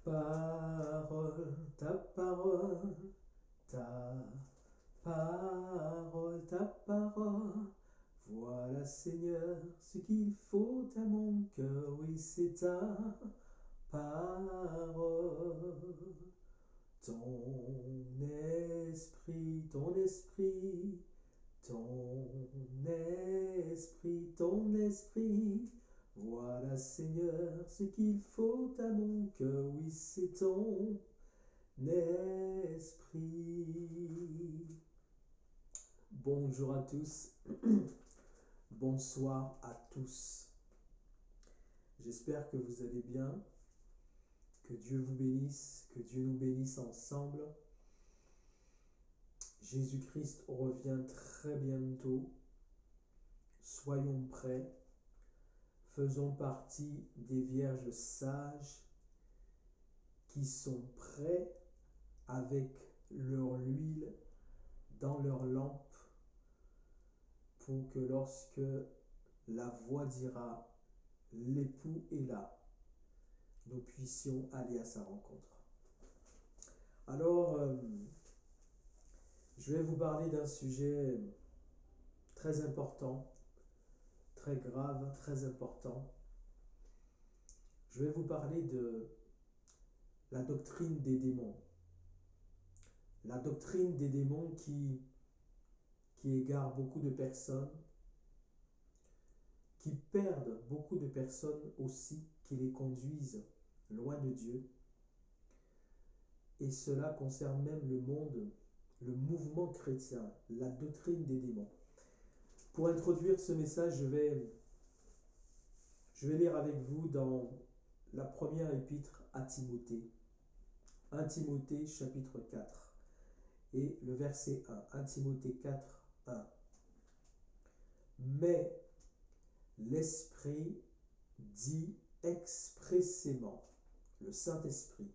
Parole, ta parole, ta parole, ta parole. Voilà, Seigneur, ce qu'il faut à mon cœur, oui, c'est ta parole. Ton esprit, ton esprit, ton esprit, ton esprit. Voilà, Seigneur, ce qu'il faut à mon cœur, oui, c'est ton esprit. Bonjour à tous, bonsoir à tous. J'espère que vous allez bien, que Dieu vous bénisse, que Dieu nous bénisse ensemble. Jésus-Christ revient très bientôt. Soyons prêts. Faisons partie des vierges sages qui sont prêts avec leur huile dans leur lampe pour que lorsque la voix dira « l'époux est là », nous puissions aller à sa rencontre. Alors, je vais vous parler d'un sujet très important, très grave, très important. Je vais vous parler de la doctrine des démons. La doctrine des démons qui égare beaucoup de personnes, qui perdent beaucoup de personnes aussi, qui les conduisent loin de Dieu. Et cela concerne même le monde, le mouvement chrétien, la doctrine des démons. Pour introduire ce message, je vais lire avec vous dans la première épître à Timothée. 1 Timothée chapitre 4 et le verset 1. 1 Timothée 4, 1. Mais l'Esprit dit expressément, le Saint-Esprit,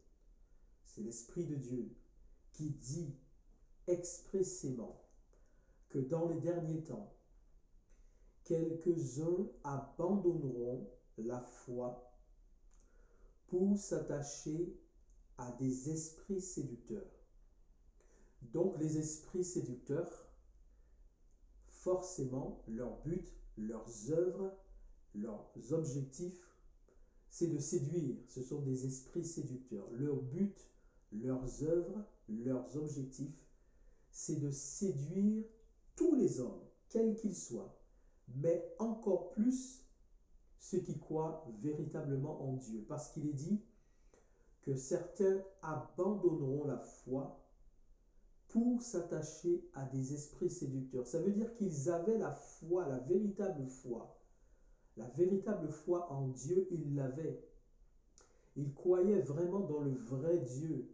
c'est l'Esprit de Dieu qui dit expressément que dans les derniers temps, quelques-uns abandonneront la foi pour s'attacher à des esprits séducteurs. Donc les esprits séducteurs, forcément, leur but, leurs œuvres, leurs objectifs, c'est de séduire. Ce sont des esprits séducteurs. Leur but, leurs œuvres, leurs objectifs, c'est de séduire tous les hommes, quels qu'ils soient, mais encore plus ceux qui croient véritablement en Dieu. Parce qu'il est dit que certains abandonneront la foi pour s'attacher à des esprits séducteurs. Ça veut dire qu'ils avaient la foi, la véritable foi. La véritable foi en Dieu, ils l'avaient. Ils croyaient vraiment dans le vrai Dieu.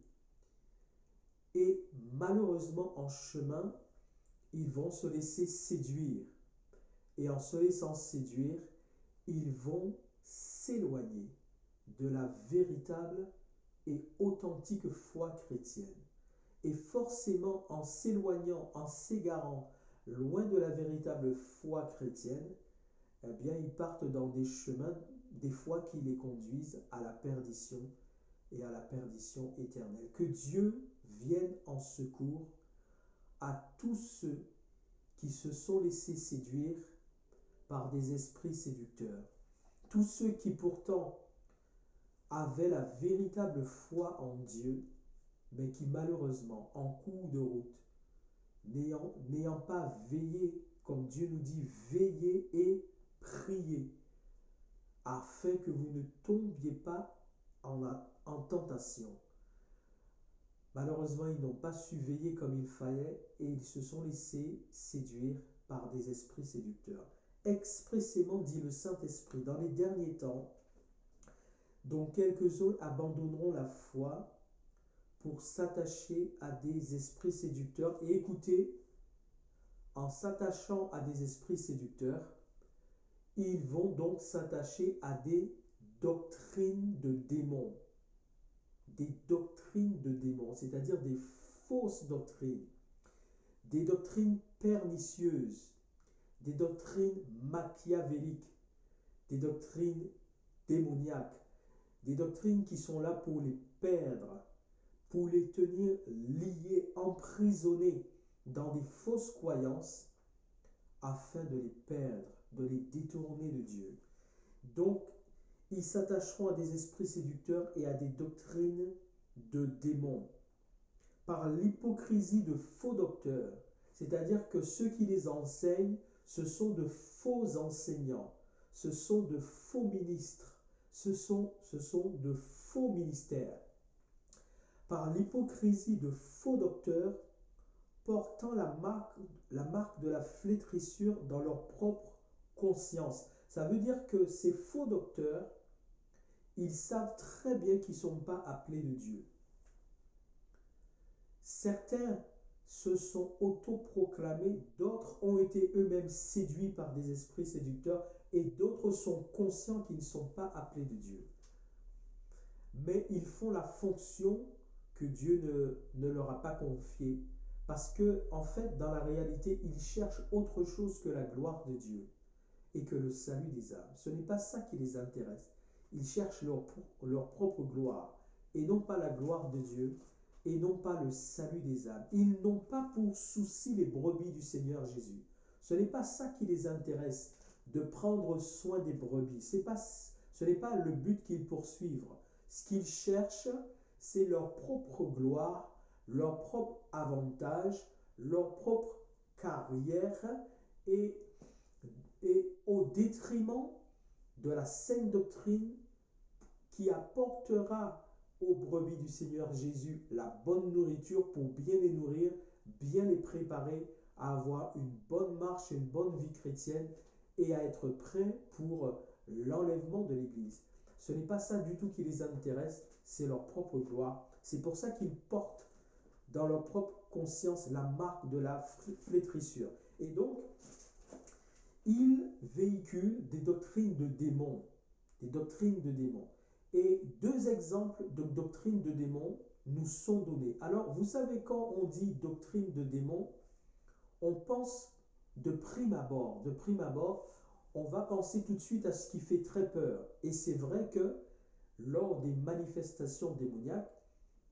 Et malheureusement, en chemin, ils vont se laisser séduire. Et en se laissant séduire, ils vont s'éloigner de la véritable et authentique foi chrétienne. Et forcément, en s'éloignant, en s'égarant loin de la véritable foi chrétienne, eh bien, ils partent dans des chemins, des fois qui les conduisent à la perdition et à la perdition éternelle. Que Dieu vienne en secours à tous ceux qui se sont laissés séduire par des esprits séducteurs. Tous ceux qui pourtant avaient la véritable foi en Dieu, mais qui malheureusement, en cours de route, n'ayant pas veillé, comme Dieu nous dit, veillez et priez, afin que vous ne tombiez pas en tentation. Malheureusement, ils n'ont pas su veiller comme il fallait et ils se sont laissés séduire par des esprits séducteurs. Expressément dit le Saint-Esprit, dans les derniers temps, dont quelques-uns abandonneront la foi pour s'attacher à des esprits séducteurs. Et écoutez, en s'attachant à des esprits séducteurs, ils vont donc s'attacher à des doctrines de démons. Des doctrines de démons, c'est-à-dire des fausses doctrines, des doctrines pernicieuses, des doctrines machiavéliques, des doctrines démoniaques, des doctrines qui sont là pour les perdre, pour les tenir liés, emprisonnés dans des fausses croyances, afin de les perdre, de les détourner de Dieu. Donc, ils s'attacheront à des esprits séducteurs et à des doctrines de démons, par l'hypocrisie de faux docteurs, c'est-à-dire que ceux qui les enseignent, ce sont de faux enseignants, ce sont de faux ministres, ce sont de faux ministères. Par l'hypocrisie de faux docteurs, portant la marque de la flétrissure dans leur propre conscience. Ça veut dire que ces faux docteurs, ils savent très bien qu'ils ne sont pas appelés de Dieu. Certains se sont autoproclamés, d'autres ont été eux-mêmes séduits par des esprits séducteurs et d'autres sont conscients qu'ils ne sont pas appelés de Dieu. Mais ils font la fonction que Dieu ne leur a pas confiée parce que, en fait, dans la réalité, ils cherchent autre chose que la gloire de Dieu et que le salut des âmes. Ce n'est pas ça qui les intéresse. Ils cherchent leur propre gloire et non pas la gloire de Dieu et non pas le salut des âmes. Ils n'ont pas pour souci les brebis du Seigneur Jésus. Ce n'est pas ça qui les intéresse, de prendre soin des brebis. Ce n'est pas le but qu'ils poursuivent. Ce qu'ils cherchent, c'est leur propre gloire, leur propre avantage, leur propre carrière et au détriment de la saine doctrine qui apportera aux brebis du Seigneur Jésus la bonne nourriture pour bien les nourrir, bien les préparer à avoir une bonne marche, une bonne vie chrétienne et à être prêts pour l'enlèvement de l'Église. Ce n'est pas ça du tout qui les intéresse, c'est leur propre gloire. C'est pour ça qu'ils portent dans leur propre conscience la marque de la flétrissure. Et donc, ils véhiculent des doctrines de démons. Des doctrines de démons. Et deux exemples de doctrines de démons nous sont donnés. Alors, vous savez, quand on dit doctrine de démons, on pense de prime abord. De prime abord, on va penser tout de suite à ce qui fait très peur. Et c'est vrai que lors des manifestations démoniaques,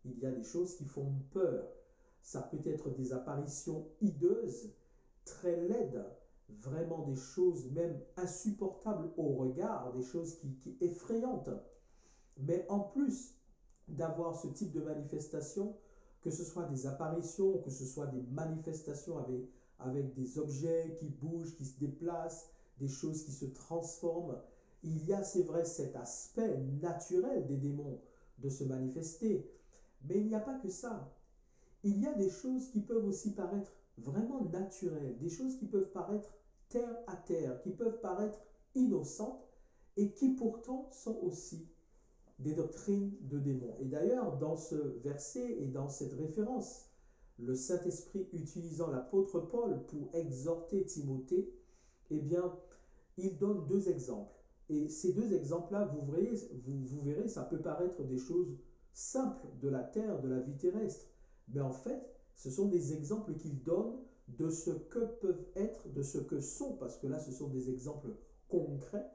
il y a des choses qui font peur. Ça peut être des apparitions hideuses, très laides, vraiment des choses même insupportables au regard, des choses qui effrayantes. Mais en plus d'avoir ce type de manifestation, que ce soit des apparitions, que ce soit des manifestations avec des objets qui bougent, qui se déplacent, des choses qui se transforment, il y a, c'est vrai, cet aspect naturel des démons de se manifester. Mais il n'y a pas que ça. Il y a des choses qui peuvent aussi paraître vraiment naturelles, des choses qui peuvent paraître terre à terre, qui peuvent paraître innocentes et qui pourtant sont aussi des doctrines de démons. Et d'ailleurs, dans ce verset et dans cette référence, le Saint-Esprit utilisant l'apôtre Paul pour exhorter Timothée, eh bien, il donne deux exemples. Et ces deux exemples-là, vous verrez, ça peut paraître des choses simples de la terre, de la vie terrestre. Mais en fait, ce sont des exemples qu'il donne de ce que peuvent être, de ce que sont, parce que là, ce sont des exemples concrets,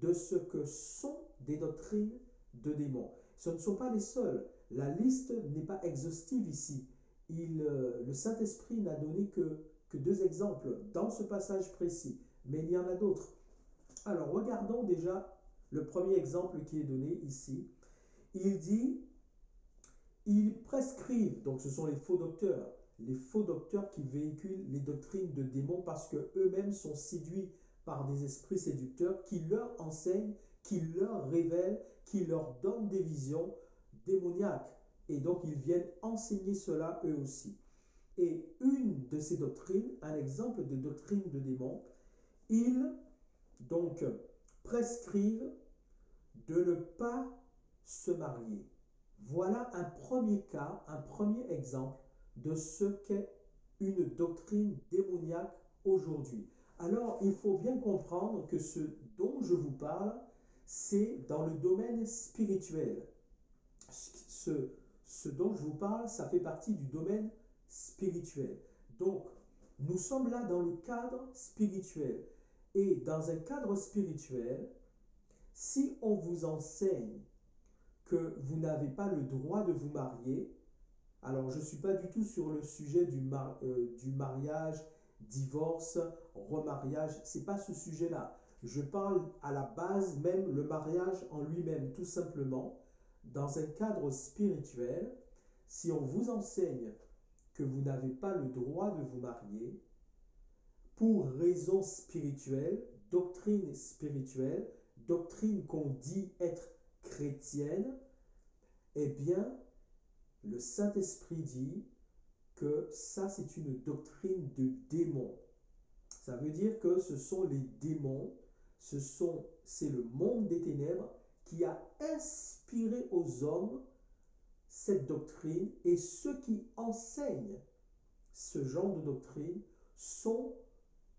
de ce que sont des doctrines de démons. Ce ne sont pas les seuls. La liste n'est pas exhaustive ici. Le Saint-Esprit n'a donné que deux exemples dans ce passage précis, mais il y en a d'autres. Alors, regardons déjà le premier exemple qui est donné ici. Il dit, ils prescrivent, donc ce sont les faux docteurs qui véhiculent les doctrines de démons parce qu'eux-mêmes sont séduits par des esprits séducteurs qui leur enseignent, qui leur révèlent, qui leur donnent des visions démoniaques. Et donc, ils viennent enseigner cela eux aussi. Et une de ces doctrines, un exemple de doctrine de démons, ils donc prescrivent de ne pas se marier. Voilà un premier cas, un premier exemple de ce qu'est une doctrine démoniaque aujourd'hui. Alors, il faut bien comprendre que ce dont je vous parle, c'est dans le domaine spirituel. Ce dont je vous parle, ça fait partie du domaine spirituel. Donc, nous sommes là dans le cadre spirituel. Et dans un cadre spirituel, si on vous enseigne que vous n'avez pas le droit de vous marier. Alors, je ne suis pas du tout sur le sujet du mariage, divorce, remariage. Ce n'est pas ce sujet-là. Je parle à la base même le mariage en lui-même, tout simplement. Dans un cadre spirituel, si on vous enseigne que vous n'avez pas le droit de vous marier, pour raison spirituelle, doctrine qu'on dit être chrétienne, eh bien, le Saint-Esprit dit que ça, c'est une doctrine de démon. Ça veut dire que ce sont les démons, c'est le monde des ténèbres qui a inspiré aux hommes cette doctrine, et ceux qui enseignent ce genre de doctrine sont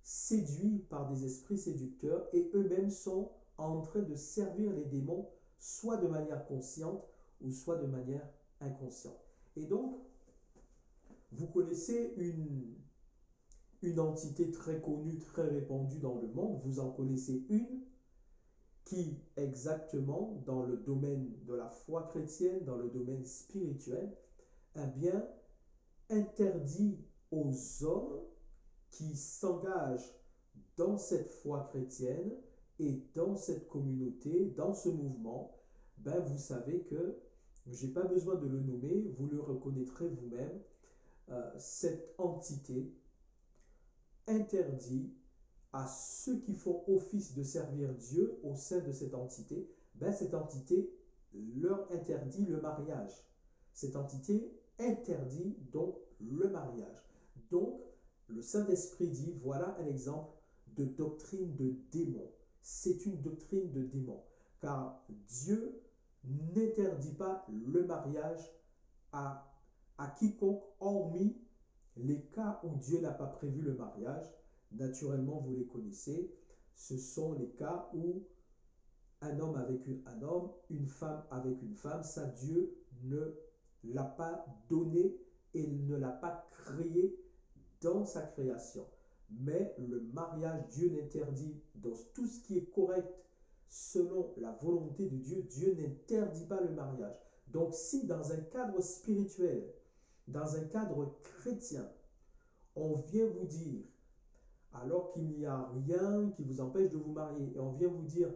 séduits par des esprits séducteurs et eux-mêmes sont en train de servir les démons, soit de manière consciente ou soit de manière inconsciente. Et donc, vous connaissez une entité très connue, très répandue dans le monde, vous en connaissez une qui, exactement, dans le domaine de la foi chrétienne, dans le domaine spirituel, eh bien, interdit aux hommes qui s'engagent dans cette foi chrétienne et dans cette communauté, dans ce mouvement, ben vous savez que, je n'ai pas besoin de le nommer, vous le reconnaîtrez vous-même, cette entité interdit à ceux qui font office de servir Dieu au sein de cette entité, ben cette entité leur interdit le mariage. Cette entité interdit donc le mariage. Donc, le Saint-Esprit dit, voilà un exemple de doctrine de démon. C'est une doctrine de démon, car Dieu n'interdit pas le mariage à quiconque, hormis les cas où Dieu n'a pas prévu le mariage. Naturellement, vous les connaissez. Ce sont les cas où un homme avec un homme, une femme avec une femme, ça Dieu ne l'a pas donné et ne l'a pas créé dans sa création. Mais le mariage, Dieu n'interdit, dans tout ce qui est correct selon la volonté de Dieu, Dieu n'interdit pas le mariage. Donc si dans un cadre spirituel, dans un cadre chrétien, on vient vous dire, alors qu'il n'y a rien qui vous empêche de vous marier, et on vient vous dire,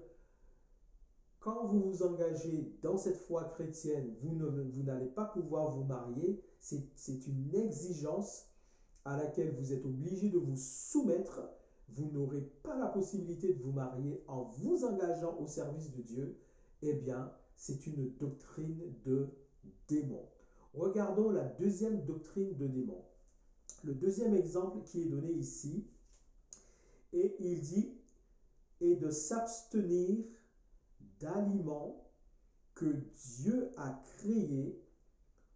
quand vous vous engagez dans cette foi chrétienne, vous n'allez pas pouvoir vous marier, c'est une exigence à laquelle vous êtes obligé de vous soumettre. Vous n'aurez pas la possibilité de vous marier en vous engageant au service de Dieu. Eh bien, c'est une doctrine de démon. Regardons la deuxième doctrine de démon. Le deuxième exemple qui est donné ici, et il dit, et de s'abstenir d'aliments que Dieu a créés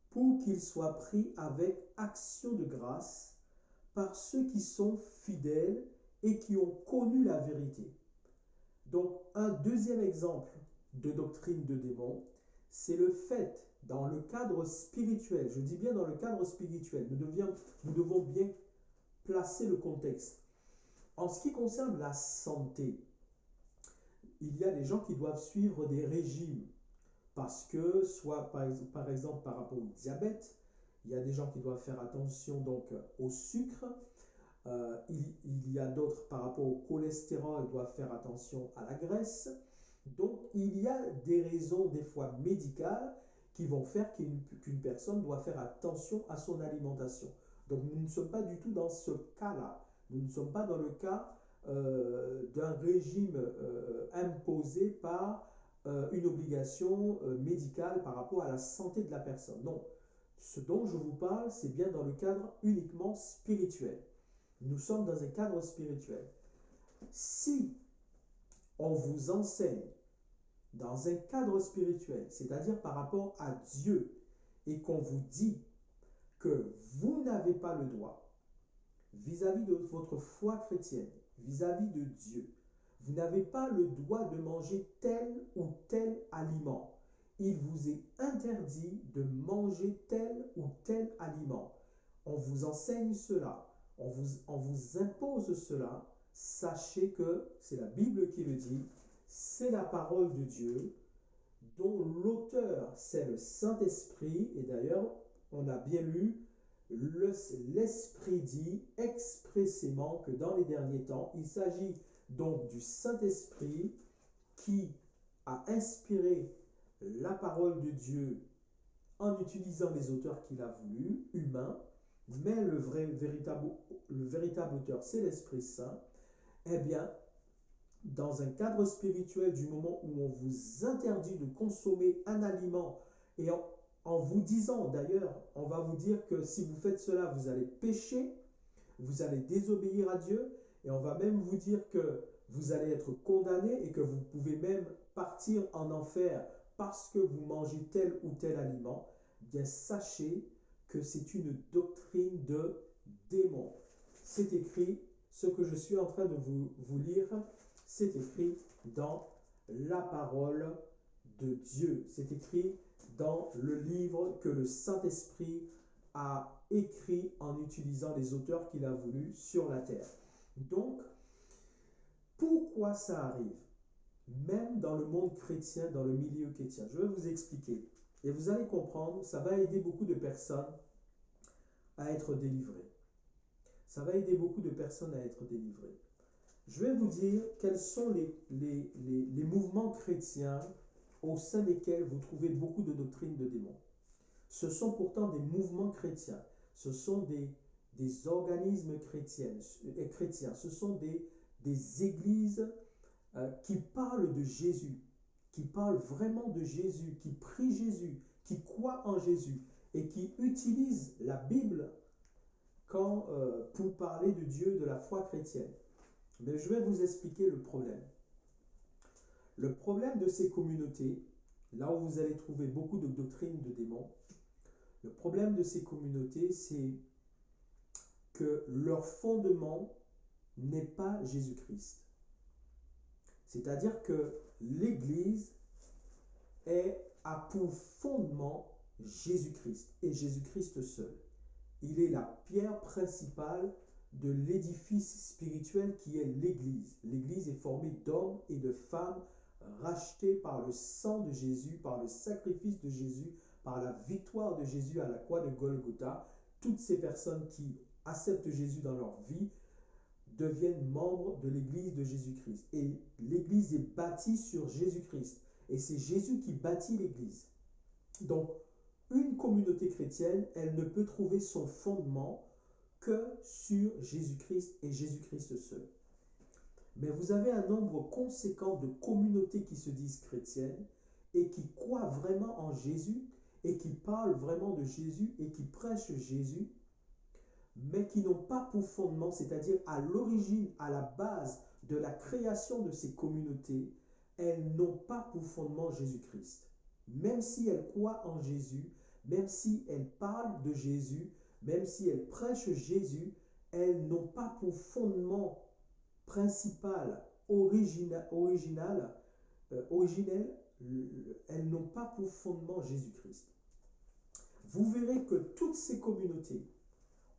pour qu'ils soient pris avec action de grâce par ceux qui sont fidèles et qui ont connu la vérité. Donc, un deuxième exemple de doctrine de démon, c'est le fait, dans le cadre spirituel, je dis bien dans le cadre spirituel, nous devons bien placer le contexte. En ce qui concerne la santé, il y a des gens qui doivent suivre des régimes parce que, soit par exemple par rapport au diabète, il y a des gens qui doivent faire attention donc au sucre. Il y a d'autres par rapport au cholestérol doivent faire attention à la graisse. Donc il y a des raisons des fois médicales qui vont faire qu'une personne doit faire attention à son alimentation. Donc nous ne sommes pas du tout dans ce cas-là. Nous ne sommes pas dans le cas d'un régime imposé par une obligation médicale par rapport à la santé de la personne. Non, ce dont je vous parle, c'est bien dans le cadre uniquement spirituel. Nous sommes dans un cadre spirituel. Si on vous enseigne dans un cadre spirituel, c'est-à-dire par rapport à Dieu, et qu'on vous dit que vous n'avez pas le droit, vis-à-vis de votre foi chrétienne, vis-à-vis de Dieu, vous n'avez pas le droit de manger tel ou tel aliment. Il vous est interdit de manger tel ou tel aliment. On vous enseigne cela, on vous impose cela. Sachez que c'est la Bible qui le dit, c'est la parole de Dieu. dont l'auteur, c'est le Saint-Esprit. Et d'ailleurs, on a bien lu, l'Esprit dit expressément que dans les derniers temps, il s'agit donc du Saint-Esprit qui a inspiré la parole de Dieu en utilisant les auteurs qu'il a voulu, humains, mais le véritable auteur, c'est l'Esprit Saint. Eh bien, dans un cadre spirituel, du moment où on vous interdit de consommer un aliment, et en vous disant d'ailleurs, on va vous dire que si vous faites cela, vous allez pécher, vous allez désobéir à Dieu, et on va même vous dire que vous allez être condamné et que vous pouvez même partir en enfer parce que vous mangez tel ou tel aliment. Bien, sachez que c'est une doctrine de démon. C'est écrit, ce que je suis en train de vous lire, c'est écrit dans la parole de Dieu. C'est écrit dans le livre que le Saint-Esprit a écrit en utilisant les auteurs qu'il a voulu sur la terre. Donc, pourquoi ça arrive? Même dans le monde chrétien, dans le milieu chrétien. Je vais vous expliquer. Et vous allez comprendre, ça va aider beaucoup de personnes à être délivrées. Ça va aider beaucoup de personnes à être délivrées. Je vais vous dire quels sont les mouvements chrétiens au sein desquels vous trouvez beaucoup de doctrines de démons. Ce sont pourtant des mouvements chrétiens. Ce sont des organismes chrétiens. Ce sont des églises qui parlent de Jésus, qui parlent vraiment de Jésus, qui prient Jésus, qui croient en Jésus et qui utilisent la Bible pour parler de Dieu, de la foi chrétienne. Mais je vais vous expliquer le problème. Le problème de ces communautés, là où vous allez trouver beaucoup de doctrines de démons, le problème de ces communautés, c'est que leur fondement n'est pas Jésus-Christ. C'est-à-dire que l'Église a pour fondement Jésus-Christ et Jésus-Christ seul. Il est la pierre principale de l'édifice spirituel qui est l'Église. L'Église est formée d'hommes et de femmes rachetés par le sang de Jésus, par le sacrifice de Jésus, par la victoire de Jésus à la croix de Golgotha. Toutes ces personnes qui acceptent Jésus dans leur vie deviennent membres de l'Église de Jésus-Christ. Et l'Église est bâtie sur Jésus-Christ. Et c'est Jésus qui bâtit l'Église. Donc, une communauté chrétienne, elle ne peut trouver son fondement que sur Jésus-Christ et Jésus-Christ seul. Mais vous avez un nombre conséquent de communautés qui se disent chrétiennes et qui croient vraiment en Jésus et qui parlent vraiment de Jésus et qui prêchent Jésus, mais qui n'ont pas pour fondement, c'est-à-dire à l'origine, à la base de la création de ces communautés, elles n'ont pas pour fondement Jésus-Christ. Même si elles croient en Jésus, même si elles parlent de Jésus, même si elles prêchent Jésus, elles n'ont pas pour fondement principal, originel, elles n'ont pas pour fondement Jésus-Christ. Vous verrez que toutes ces communautés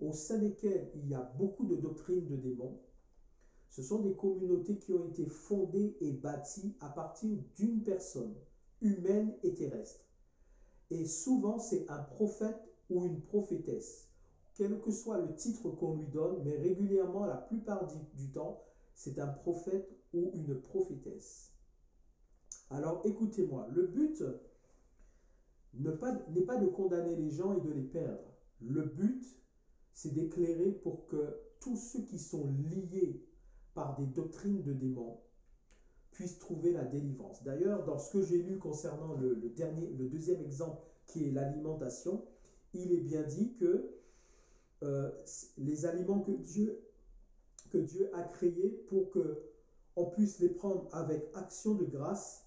au sein desquelles il y a beaucoup de doctrines de démons, ce sont des communautés qui ont été fondées et bâties à partir d'une personne humaine et terrestre. Et souvent, c'est un prophète ou une prophétesse, quel que soit le titre qu'on lui donne, mais régulièrement, la plupart du temps, c'est un prophète ou une prophétesse. Alors, écoutez-moi, le but n'est pas de condamner les gens et de les perdre. Le but, c'est d'éclairer pour que tous ceux qui sont liés par des doctrines de démons puissent trouver la délivrance. D'ailleurs, dans ce que j'ai lu concernant le deuxième exemple, qui est l'alimentation, il est bien dit que les aliments que Dieu a créés pour qu'on puisse les prendre avec action de grâce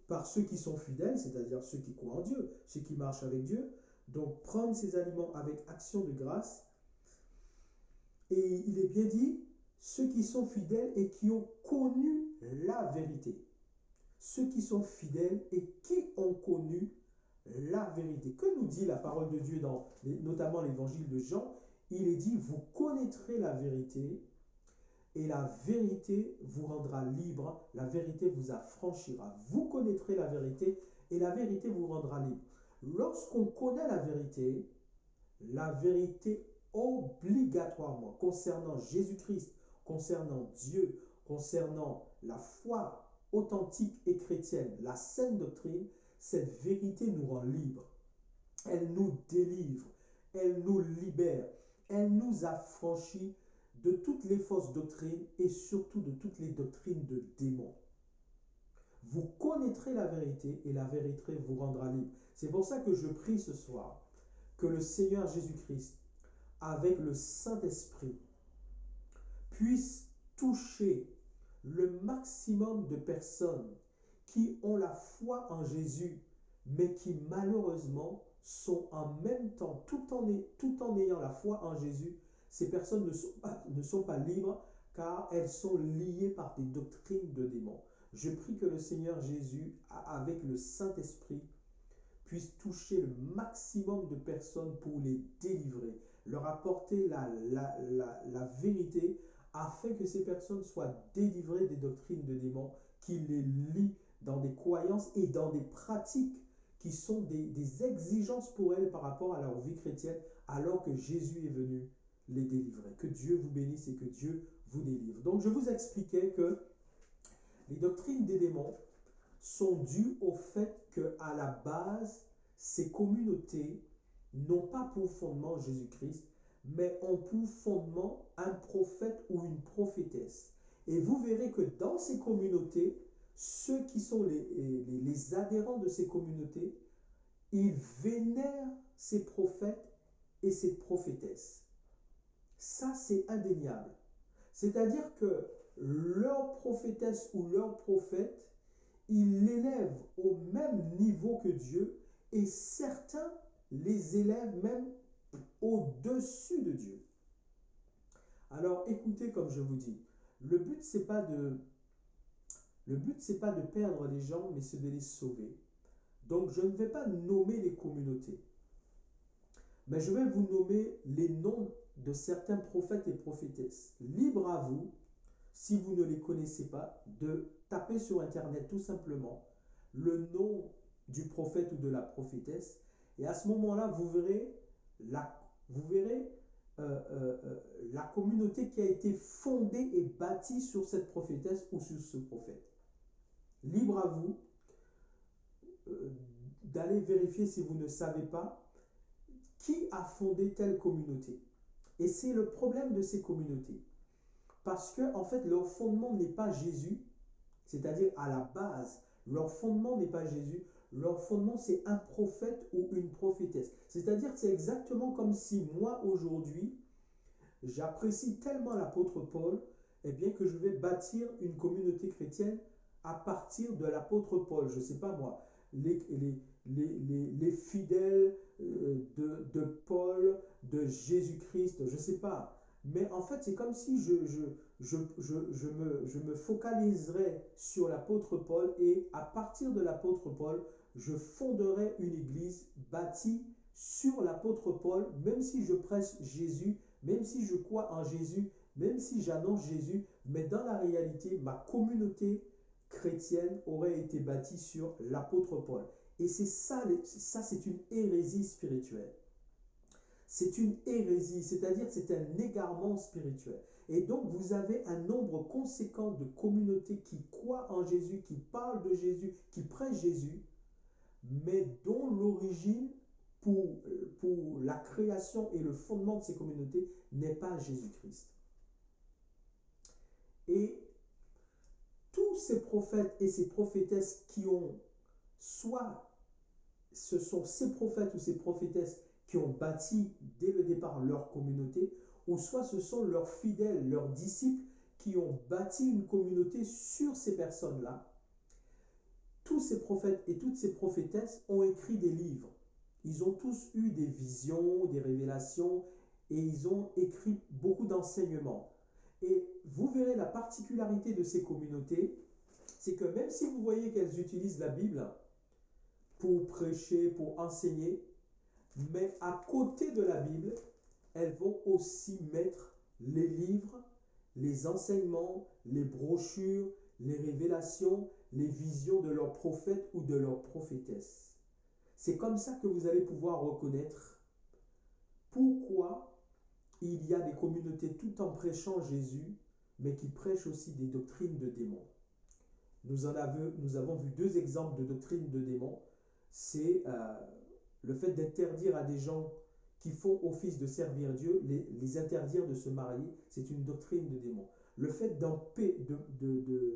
par ceux qui sont fidèles, c'est-à-dire ceux qui croient en Dieu, ceux qui marchent avec Dieu. Donc, prendre ces aliments avec action de grâce. Et il est bien dit, ceux qui sont fidèles et qui ont connu la vérité. Ceux qui sont fidèles et qui ont connu la vérité. Que nous dit la parole de Dieu dans notamment l'évangile de Jean? Il est dit, vous connaîtrez la vérité et la vérité vous rendra libre, la vérité vous affranchira. Vous connaîtrez la vérité et la vérité vous rendra libre. Lorsqu'on connaît la vérité obligatoirement concernant Jésus-Christ, concernant Dieu, concernant la foi authentique et chrétienne, la saine doctrine, cette vérité nous rend libres. Elle nous délivre, elle nous libère, elle nous affranchit de toutes les fausses doctrines et surtout de toutes les doctrines de démons. Vous connaîtrez la vérité et la vérité vous rendra libre. C'est pour ça que je prie ce soir que le Seigneur Jésus-Christ, avec le Saint-Esprit, puisse toucher le maximum de personnes qui ont la foi en Jésus, mais qui malheureusement sont en même temps, tout en ayant la foi en Jésus, ces personnes ne sont pas libres car elles sont liées par des doctrines de démons. Je prie que le Seigneur Jésus, avec le Saint-Esprit, puisse toucher le maximum de personnes pour les délivrer, leur apporter la vérité, afin que ces personnes soient délivrées des doctrines de démons qui les lient dans des croyances et dans des pratiques qui sont des exigences pour elles par rapport à leur vie chrétienne, alors que Jésus est venu les délivrer. Que Dieu vous bénisse et que Dieu vous délivre. Donc je vous expliquais que les doctrines des démons sont dues au fait qu'à la base, ces communautés n'ont pas pour fondement Jésus-Christ, mais ont pour fondement un prophète ou une prophétesse. Et vous verrez que dans ces communautés, ceux qui sont les adhérents de ces communautés, ils vénèrent ces prophètes et ces prophétesses. Ça, c'est indéniable. C'est-à-dire que leur prophétesse ou leur prophète, ils l'élèvent au même niveau que Dieu, et certains les élèvent même au-dessus de Dieu. Alors écoutez, comme je vous dis, le but c'est pas de perdre les gens, mais c'est de les sauver. Donc je ne vais pas nommer les communautés, mais je vais vous nommer les noms de certains prophètes et prophétesses. Libre à vous, si vous ne les connaissez pas, de taper sur internet tout simplement le nom du prophète ou de la prophétesse, et à ce moment-là vous verrez la communauté qui a été fondée et bâtie sur cette prophétesse ou sur ce prophète. Libre à vous d'aller vérifier, si vous ne savez pas, qui a fondé telle communauté. Et c'est le problème de ces communautés. Parce que, en fait, leur fondement n'est pas Jésus, c'est-à-dire à la base, leur fondement n'est pas Jésus, leur fondement c'est un prophète ou une prophétesse. C'est-à-dire que c'est exactement comme si moi aujourd'hui, j'apprécie tellement l'apôtre Paul, eh bien que je vais bâtir une communauté chrétienne à partir de l'apôtre Paul. Je ne sais pas moi, les fidèles de Paul, de Jésus-Christ, je ne sais pas. Mais en fait, c'est comme si je me focaliserais sur l'apôtre Paul, et à partir de l'apôtre Paul, je fonderais une église bâtie sur l'apôtre Paul, même si je prêche Jésus, même si je crois en Jésus, même si j'annonce Jésus, mais dans la réalité, ma communauté chrétienne aurait été bâtie sur l'apôtre Paul. Et ça c'est une hérésie spirituelle. C'est une hérésie, c'est-à-dire c'est un égarement spirituel. Et donc vous avez un nombre conséquent de communautés qui croient en Jésus, qui parlent de Jésus, qui prêchent Jésus, mais dont l'origine pour la création et le fondement de ces communautés n'est pas Jésus-Christ. Et tous ces prophètes et ces prophétesses qui ont, soit ce sont ces prophètes ou ces prophétesses qui ont bâti dès le départ leur communauté, ou soit ce sont leurs fidèles, leurs disciples qui ont bâti une communauté sur ces personnes-là. Tous ces prophètes et toutes ces prophétesses ont écrit des livres. Ils ont tous eu des visions, des révélations, et ils ont écrit beaucoup d'enseignements. Et vous verrez la particularité de ces communautés, c'est que même si vous voyez qu'elles utilisent la Bible pour prêcher, pour enseigner, mais à côté de la Bible, elles vont aussi mettre les livres, les enseignements, les brochures, les révélations, les visions de leurs prophètes ou de leurs prophétesses. C'est comme ça que vous allez pouvoir reconnaître pourquoi il y a des communautés tout en prêchant Jésus, mais qui prêchent aussi des doctrines de démons. Nous avons vu deux exemples de doctrines de démons. C'est le fait d'interdire à des gens qui font office de servir Dieu, les interdire de se marier, c'est une doctrine de démon. Le fait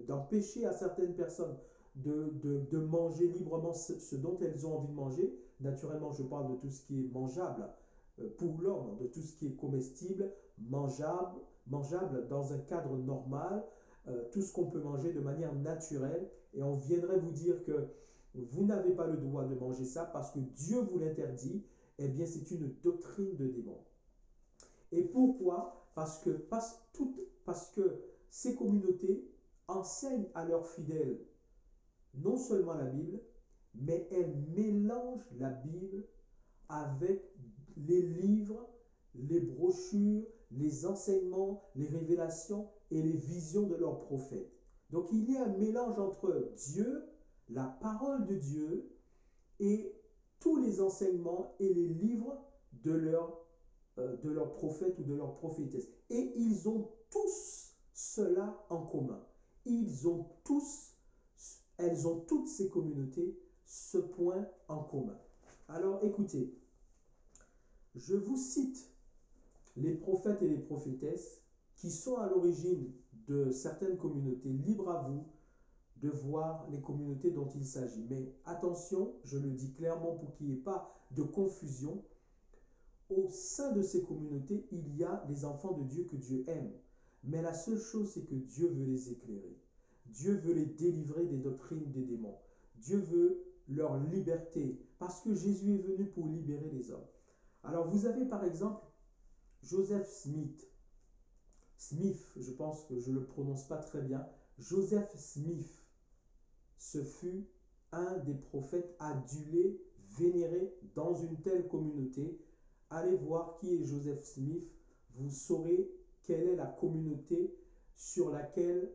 d'empêcher à certaines personnes de manger librement ce dont elles ont envie de manger, naturellement je parle de tout ce qui est mangeable pour l'homme, de tout ce qui est comestible, mangeable dans un cadre normal, tout ce qu'on peut manger de manière naturelle, et on viendrait vous dire que vous n'avez pas le droit de manger ça parce que Dieu vous l'interdit, eh bien c'est une doctrine de démon. Et pourquoi? Parce que ces communautés enseignent à leurs fidèles non seulement la Bible, mais elles mélangent la Bible avec les livres, les brochures, les enseignements, les révélations et les visions de leurs prophètes. Donc il y a un mélange entre Dieu, la parole de Dieu, et tous les enseignements et les livres de leurs prophètes ou de leurs prophétesses. Et ils ont tous cela en commun. Elles ont toutes ces communautés ce point en commun. Alors écoutez, je vous cite les prophètes et les prophétesses qui sont à l'origine de certaines communautés. Libre à vous de voir les communautés dont il s'agit. Mais attention, je le dis clairement pour qu'il n'y ait pas de confusion, au sein de ces communautés, il y a les enfants de Dieu que Dieu aime. Mais la seule chose, c'est que Dieu veut les éclairer. Dieu veut les délivrer des doctrines des démons. Dieu veut leur liberté, parce que Jésus est venu pour libérer les hommes. Alors vous avez par exemple Joseph Smith. Je pense que je ne le prononce pas très bien. Joseph Smith, ce fut un des prophètes adulés, vénérés dans une telle communauté. Allez voir qui est Joseph Smith, vous saurez quelle est la communauté sur laquelle,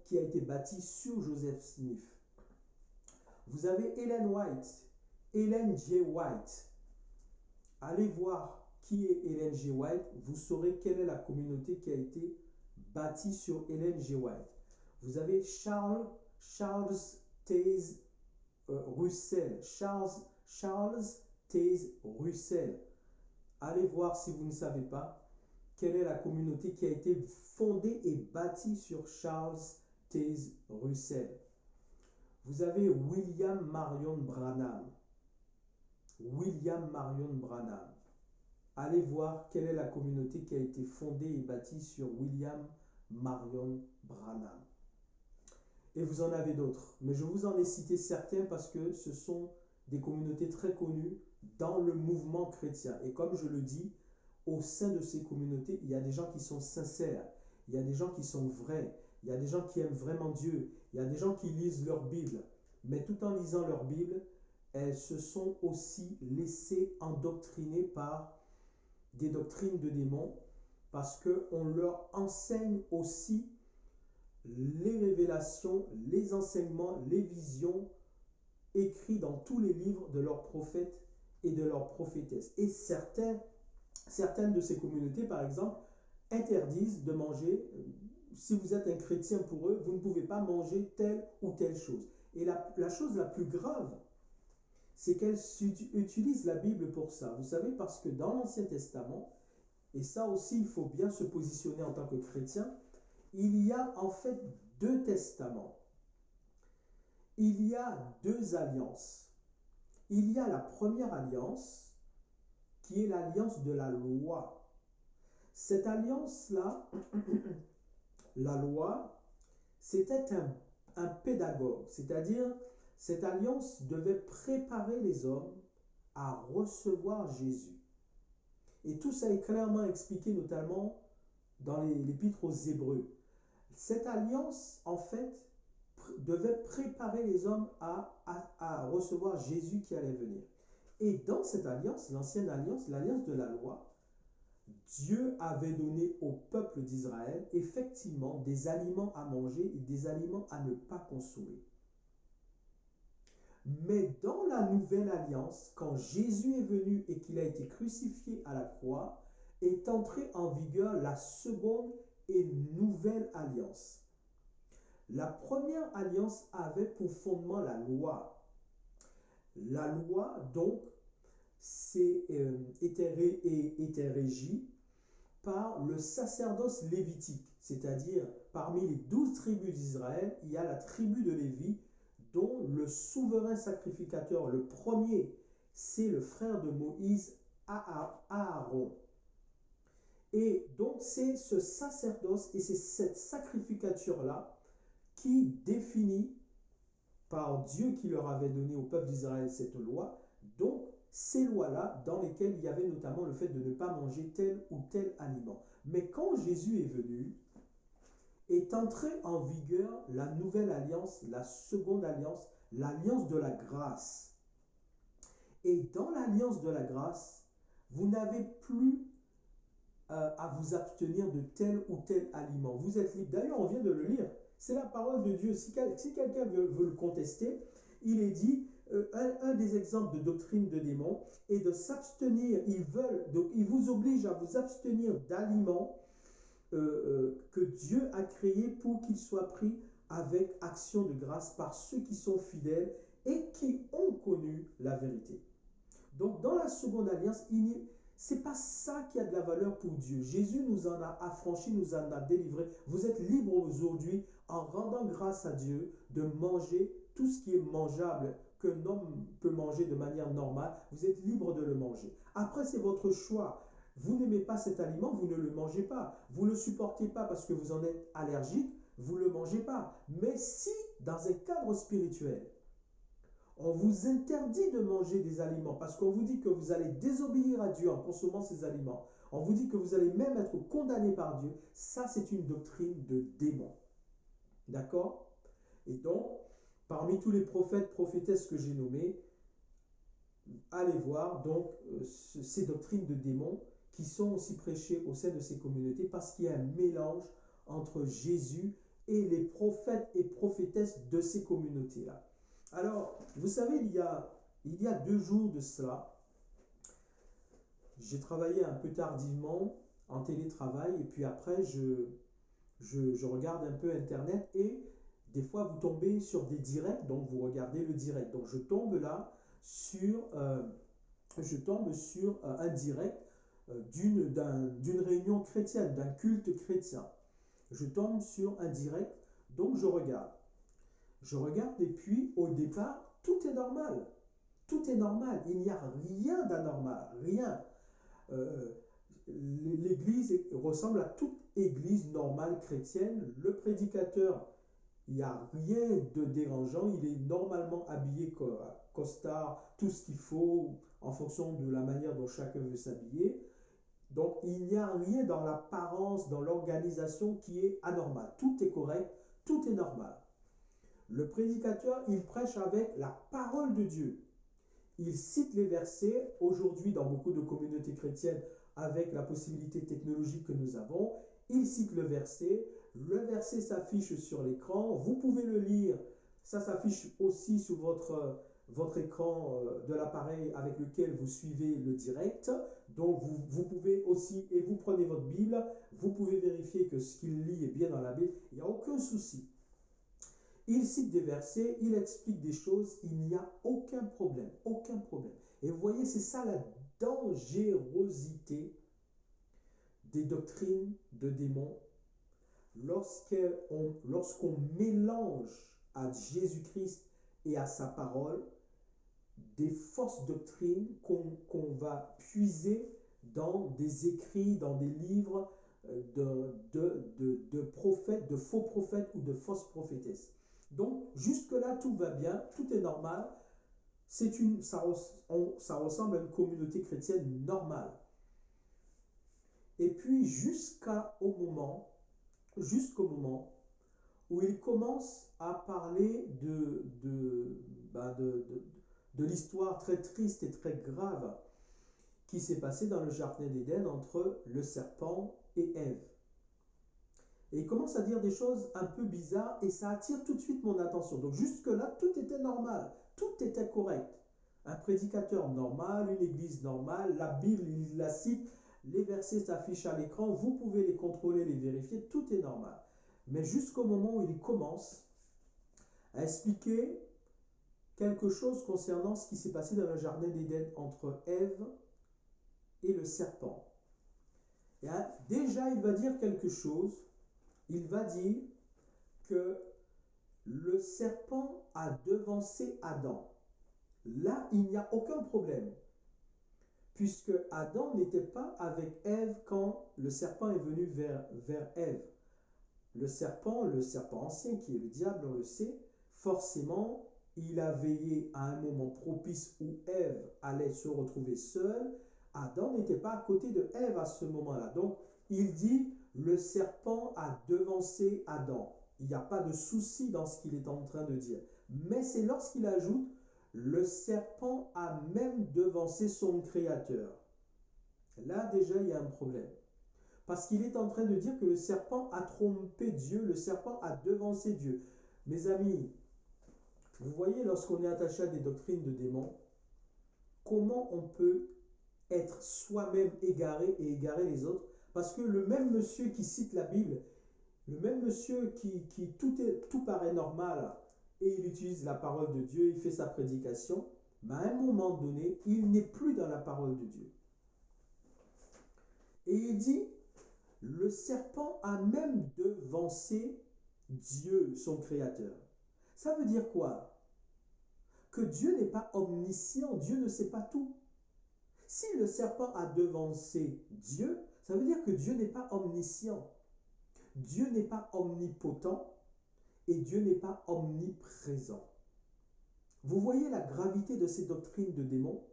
qui a été bâtie sur Joseph Smith. Vous avez Ellen G. White. Allez voir qui est Ellen G. White, vous saurez quelle est la communauté qui a été bâtie sur Ellen G. White. Vous avez Charles Taze Russell. Charles Taze Russell. Allez voir si vous ne savez pas quelle est la communauté qui a été fondée et bâtie sur Charles Taze Russell. Vous avez William Marion Branham. Allez voir quelle est la communauté qui a été fondée et bâtie sur William Marion Branham. Et vous en avez d'autres, mais je vous en ai cité certains parce que ce sont des communautés très connues dans le mouvement chrétien. Et comme je le dis, au sein de ces communautés, il y a des gens qui sont sincères, il y a des gens qui sont vrais, il y a des gens qui aiment vraiment Dieu, il y a des gens qui lisent leur Bible. Mais tout en lisant leur Bible, elles se sont aussi laissées endoctriner par des doctrines de démons parce qu'on leur enseigne aussi les révélations, les enseignements, les visions écrits dans tous les livres de leurs prophètes et de leurs prophétesses. Et certaines de ces communautés, par exemple, interdisent de manger, si vous êtes un chrétien pour eux, vous ne pouvez pas manger telle ou telle chose. Et la chose la plus grave, c'est qu'elles utilisent la Bible pour ça. Vous savez, parce que dans l'Ancien Testament, et ça aussi il faut bien se positionner en tant que chrétien, il y a en fait deux testaments. Il y a deux alliances. Il y a la première alliance, qui est l'alliance de la loi. Cette alliance-là, la loi, c'était un pédagogue, c'est-à-dire cette alliance devait préparer les hommes à recevoir Jésus. Et tout ça est clairement expliqué notamment dans l'épître aux Hébreux. Cette alliance, en fait, devait préparer les hommes à recevoir Jésus qui allait venir. Et dans cette alliance, l'ancienne alliance, l'alliance de la loi, Dieu avait donné au peuple d'Israël effectivement des aliments à manger et des aliments à ne pas consommer. Mais dans la nouvelle alliance, quand Jésus est venu et qu'il a été crucifié à la croix, est entrée en vigueur la seconde et nouvelle alliance. La première alliance avait pour fondement la loi. La loi, donc, était régie par le sacerdoce lévitique, c'est-à-dire parmi les 12 tribus d'Israël, il y a la tribu de Lévi, dont le souverain sacrificateur, le premier, c'est le frère de Moïse, Aaron. Et donc c'est ce sacerdoce et c'est cette sacrificature-là qui définit par Dieu qui leur avait donné au peuple d'Israël cette loi, donc ces lois-là dans lesquelles il y avait notamment le fait de ne pas manger tel ou tel aliment. Mais quand Jésus est venu, est entrée en vigueur la nouvelle alliance, la seconde alliance, l'alliance de la grâce. Et dans l'alliance de la grâce, vous n'avez plus à vous abstenir de tel ou tel aliment. Vous êtes libre. D'ailleurs, on vient de le lire. C'est la parole de Dieu. Si quelqu'un veut le contester, il est dit, un des exemples de doctrine de démons est de s'abstenir. Ils vous obligent à vous abstenir d'aliments que Dieu a créés pour qu'ils soient pris avec action de grâce par ceux qui sont fidèles et qui ont connu la vérité. Donc, dans la seconde alliance, ce n'est pas ça qui a de la valeur pour Dieu. Jésus nous en a affranchis, nous en a délivrés. Vous êtes libres aujourd'hui, en rendant grâce à Dieu, de manger tout ce qui est mangeable, qu'un homme peut manger de manière normale. Vous êtes libre de le manger. Après, c'est votre choix. Vous n'aimez pas cet aliment, vous ne le mangez pas. Vous ne le supportez pas parce que vous en êtes allergique, vous ne le mangez pas. Mais si, dans un cadre spirituel, on vous interdit de manger des aliments parce qu'on vous dit que vous allez désobéir à Dieu en consommant ces aliments. On vous dit que vous allez même être condamné par Dieu. Ça, c'est une doctrine de démon. D'accord? Et donc, parmi tous les prophètes, prophétesses que j'ai nommés, allez voir donc ces doctrines de démons qui sont aussi prêchées au sein de ces communautés parce qu'il y a un mélange entre Jésus et les prophètes et prophétesses de ces communautés-là. Alors, vous savez, il y a 2 jours de cela, j'ai travaillé un peu tardivement en télétravail et puis après, je regarde un peu Internet et des fois, vous tombez sur des directs, donc vous regardez le direct. Donc, je tombe là sur un direct d'une réunion chrétienne, d'un culte chrétien. Je tombe sur un direct, donc je regarde. Je regarde et puis au départ, tout est normal. Tout est normal. Il n'y a rien d'anormal. Rien. L'église ressemble à toute église normale chrétienne. Le prédicateur, il n'y a rien de dérangeant. Il est normalement habillé costard, tout ce qu'il faut en fonction de la manière dont chacun veut s'habiller. Donc, il n'y a rien dans l'apparence, dans l'organisation qui est anormal. Tout est correct, tout est normal. Le prédicateur, il prêche avec la parole de Dieu. Il cite les versets. Aujourd'hui, dans beaucoup de communautés chrétiennes, avec la possibilité technologique que nous avons, il cite le verset. Le verset s'affiche sur l'écran. Vous pouvez le lire. Ça s'affiche aussi sur votre écran de l'appareil avec lequel vous suivez le direct. Donc, vous pouvez aussi, et vous prenez votre Bible, vous pouvez vérifier que ce qu'il lit est bien dans la Bible. Il n'y a aucun souci. Il cite des versets, il explique des choses, il n'y a aucun problème, aucun problème. Et vous voyez, c'est ça la dangerosité des doctrines de démons lorsqu'on mélange à Jésus-Christ et à sa parole des fausses doctrines qu'on va puiser dans des écrits, dans des livres de prophètes, de faux prophètes ou de fausses prophétesses. Donc, jusque-là, tout va bien, tout est normal. Ça ressemble à une communauté chrétienne normale. Et puis, jusqu'au moment où il commence à parler de l'histoire très triste et très grave qui s'est passée dans le jardin d'Éden entre le serpent et Ève. Et il commence à dire des choses un peu bizarres et ça attire tout de suite mon attention. Donc jusque-là, tout était normal, tout était correct. Un prédicateur normal, une église normale, la Bible, il la cite, les versets s'affichent à l'écran, vous pouvez les contrôler, les vérifier, tout est normal. Mais jusqu'au moment où il commence à expliquer quelque chose concernant ce qui s'est passé dans le jardin d'Éden entre Ève et le serpent. Et déjà, il va dire quelque chose. Il va dire que le serpent a devancé Adam. Là, il n'y a aucun problème, puisque Adam n'était pas avec Ève quand le serpent est venu vers Ève. Le serpent ancien qui est le diable, on le sait, forcément, il a veillé à un moment propice où Ève allait se retrouver seule. Adam n'était pas à côté de Ève à ce moment-là. Donc, il dit, le serpent a devancé Adam. Il n'y a pas de souci dans ce qu'il est en train de dire. Mais c'est lorsqu'il ajoute, le serpent a même devancé son créateur. Là, déjà, il y a un problème. Parce qu'il est en train de dire que le serpent a trompé Dieu, le serpent a devancé Dieu. Mes amis, vous voyez, lorsqu'on est attaché à des doctrines de démons, comment on peut être soi-même égaré et égarer les autres? Parce que le même monsieur qui cite la Bible, le même monsieur qui tout paraît normal et il utilise la parole de Dieu, il fait sa prédication, mais à un moment donné, il n'est plus dans la parole de Dieu. Et il dit, le serpent a même devancé Dieu, son créateur. Ça veut dire quoi? Que Dieu n'est pas omniscient, Dieu ne sait pas tout. Si le serpent a devancé Dieu, ça veut dire que Dieu n'est pas omniscient. Dieu n'est pas omnipotent et Dieu n'est pas omniprésent. Vous voyez la gravité de ces doctrines de démons?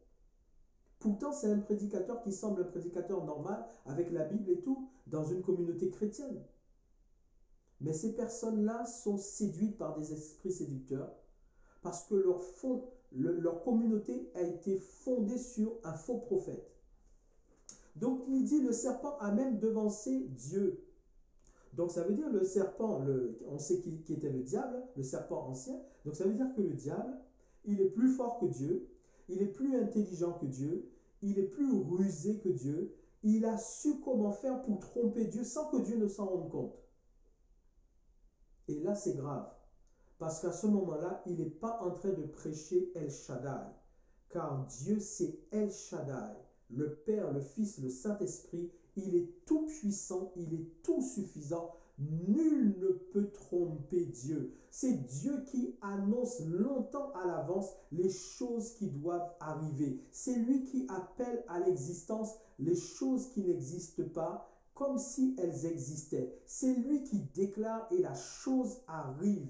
Pourtant, c'est un prédicateur qui semble un prédicateur normal, avec la Bible et tout, dans une communauté chrétienne. Mais ces personnes-là sont séduites par des esprits séducteurs, parce que leur communauté a été fondée sur un faux prophète. Donc, il dit, le serpent a même devancé Dieu. Donc, ça veut dire le serpent, on sait qui était le diable, le serpent ancien. Donc, ça veut dire que le diable, il est plus fort que Dieu, il est plus intelligent que Dieu, il est plus rusé que Dieu. Il a su comment faire pour tromper Dieu sans que Dieu ne s'en rende compte. Et là, c'est grave. Parce qu'à ce moment-là, il n'est pas en train de prêcher El Shaddai. Car Dieu, c'est El Shaddai. Le Père, le Fils, le Saint-Esprit, il est tout puissant, il est tout suffisant. Nul ne peut tromper Dieu. C'est Dieu qui annonce longtemps à l'avance les choses qui doivent arriver. C'est lui qui appelle à l'existence les choses qui n'existent pas comme si elles existaient. C'est lui qui déclare et la chose arrive.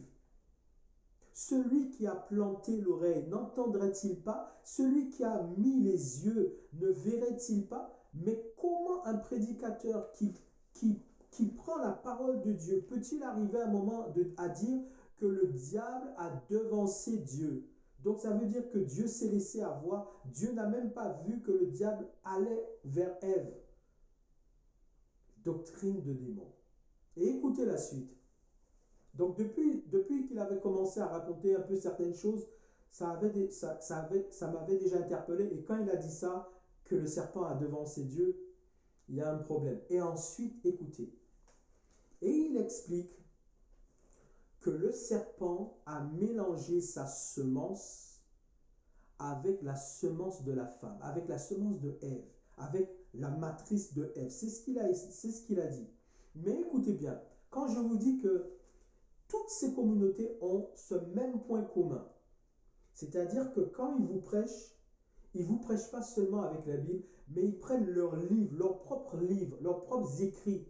Celui qui a planté l'oreille n'entendrait-il pas? Celui qui a mis les yeux ne verrait-il pas? Mais comment un prédicateur qui prend la parole de Dieu peut-il arriver à un moment à dire que le diable a devancé Dieu? Donc ça veut dire que Dieu s'est laissé avoir. Dieu n'a même pas vu que le diable allait vers Ève. Doctrine de démon. Et écoutez la suite. Donc depuis qu'il avait commencé à raconter un peu certaines choses, ça m'avait déjà interpellé. Et quand il a dit ça, que le serpent a devancé Dieu, il y a un problème. Et ensuite, écoutez. Et il explique que le serpent a mélangé sa semence avec la semence de la femme, avec la semence de Ève, avec la matrice de Ève. C'est ce qu'il a dit. Mais écoutez bien, quand je vous dis que toutes ces communautés ont ce même point commun. C'est-à-dire que quand ils vous prêchent pas seulement avec la Bible, mais ils prennent leurs livres, leurs propres écrits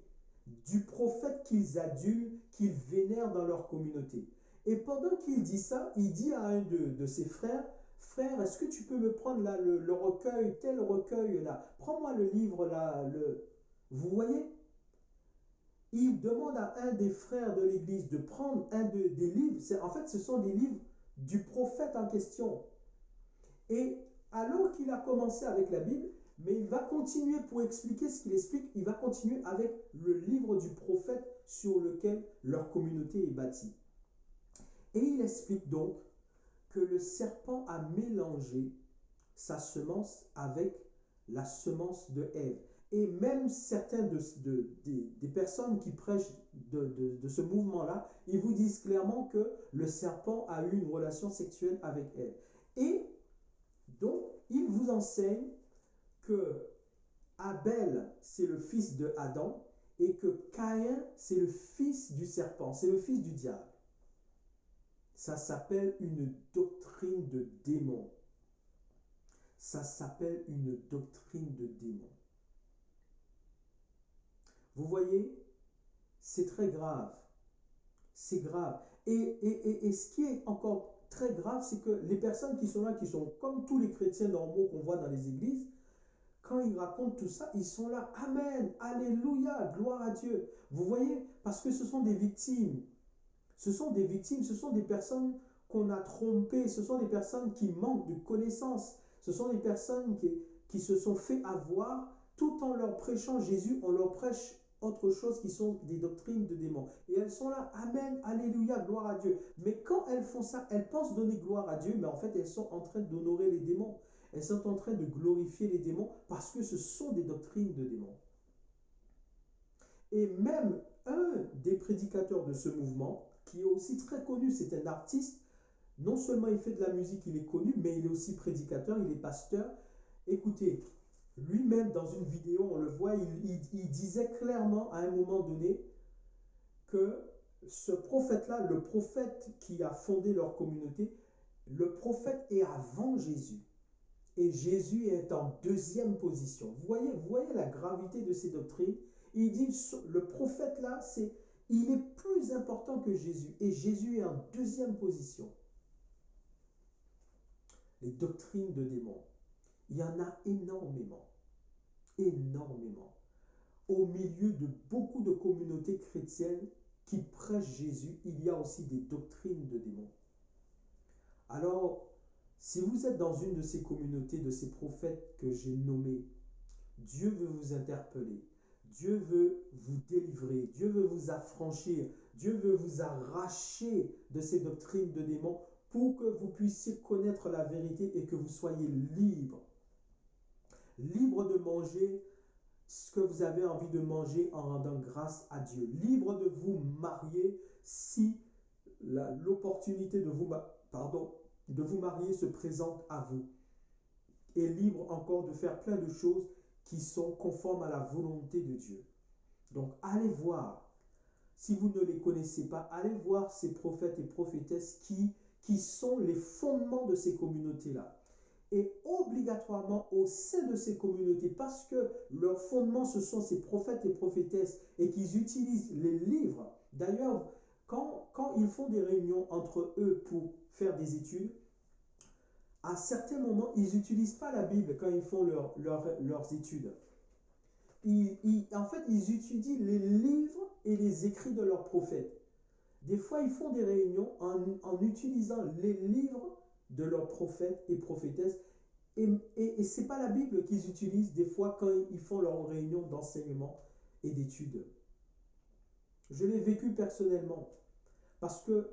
du prophète qu'ils adulent, qu'ils vénèrent dans leur communauté. Et pendant qu'il dit ça, il dit à un de ses frères, « Frère, est-ce que tu peux me prendre là le recueil, tel recueil là, prends-moi le livre là, Vous voyez? Il demande à un des frères de l'église de prendre des livres. En fait, ce sont des livres du prophète en question. Et alors qu'il a commencé avec la Bible, mais il va continuer pour expliquer ce qu'il explique, il va continuer avec le livre du prophète sur lequel leur communauté est bâtie. Et il explique donc que le serpent a mélangé sa semence avec la semence de Ève. Et même certains des personnes qui prêchent de ce mouvement-là, ils vous disent clairement que le serpent a eu une relation sexuelle avec Ève. Et donc, ils vous enseignent que Abel, c'est le fils de Adam, et que Caïn, c'est le fils du serpent, c'est le fils du diable. Ça s'appelle une doctrine de démon. Ça s'appelle une doctrine de démon. Vous voyez, c'est très grave. C'est grave. Et ce qui est encore très grave, c'est que les personnes qui sont là, qui sont comme tous les chrétiens normaux qu'on voit dans les églises, quand ils racontent tout ça, ils sont là, Amen, Alléluia, gloire à Dieu. Vous voyez, parce que ce sont des victimes. Ce sont des victimes, ce sont des personnes qu'on a trompées, ce sont des personnes qui manquent de connaissances, ce sont des personnes qui se sont fait avoir, tout en leur prêchant Jésus, on leur prêche autre chose qui sont des doctrines de démons. Et elles sont là, Amen, Alléluia, gloire à Dieu. Mais quand elles font ça, elles pensent donner gloire à Dieu, mais en fait elles sont en train d'honorer les démons. Elles sont en train de glorifier les démons parce que ce sont des doctrines de démons. Et même un des prédicateurs de ce mouvement, qui est aussi très connu, c'est un artiste, non seulement il fait de la musique, il est connu, mais il est aussi prédicateur, il est pasteur. Écoutez, lui-même dans une vidéo, on le voit, il disait clairement à un moment donné que ce prophète-là, le prophète qui a fondé leur communauté, le prophète est avant Jésus. Et Jésus est en deuxième position. Vous voyez la gravité de ces doctrines. Il dit, le prophète là, il est plus important que Jésus. Et Jésus est en deuxième position. Les doctrines de démons, il y en a énormément. Énormément. Au milieu de beaucoup de communautés chrétiennes qui prêchent Jésus, il y a aussi des doctrines de démons. Alors, si vous êtes dans une de ces communautés, de ces prophètes que j'ai nommés, Dieu veut vous interpeller. Dieu veut vous délivrer. Dieu veut vous affranchir. Dieu veut vous arracher de ces doctrines de démons pour que vous puissiez connaître la vérité et que vous soyez libre. Libre de manger ce que vous avez envie de manger en rendant grâce à Dieu. Libre de vous marier si l'opportunité de vous marier se présente à vous. Et libre encore de faire plein de choses qui sont conformes à la volonté de Dieu. Donc allez voir, si vous ne les connaissez pas, allez voir ces prophètes et prophétesses qui sont les fondements de ces communautés-là. Et obligatoirement au sein de ces communautés, parce que leurs fondements, ce sont ces prophètes et prophétesses et qu'ils utilisent les livres. D'ailleurs, quand ils font des réunions entre eux pour faire des études, à certains moments, ils n'utilisent pas la Bible quand ils font leurs études. En fait, ils étudient les livres et les écrits de leurs prophètes. Des fois, ils font des réunions en utilisant les livres de leurs prophètes et prophétesses. Et ce n'est pas la Bible qu'ils utilisent des fois quand ils font leurs réunions d'enseignement et d'études. Je l'ai vécu personnellement parce que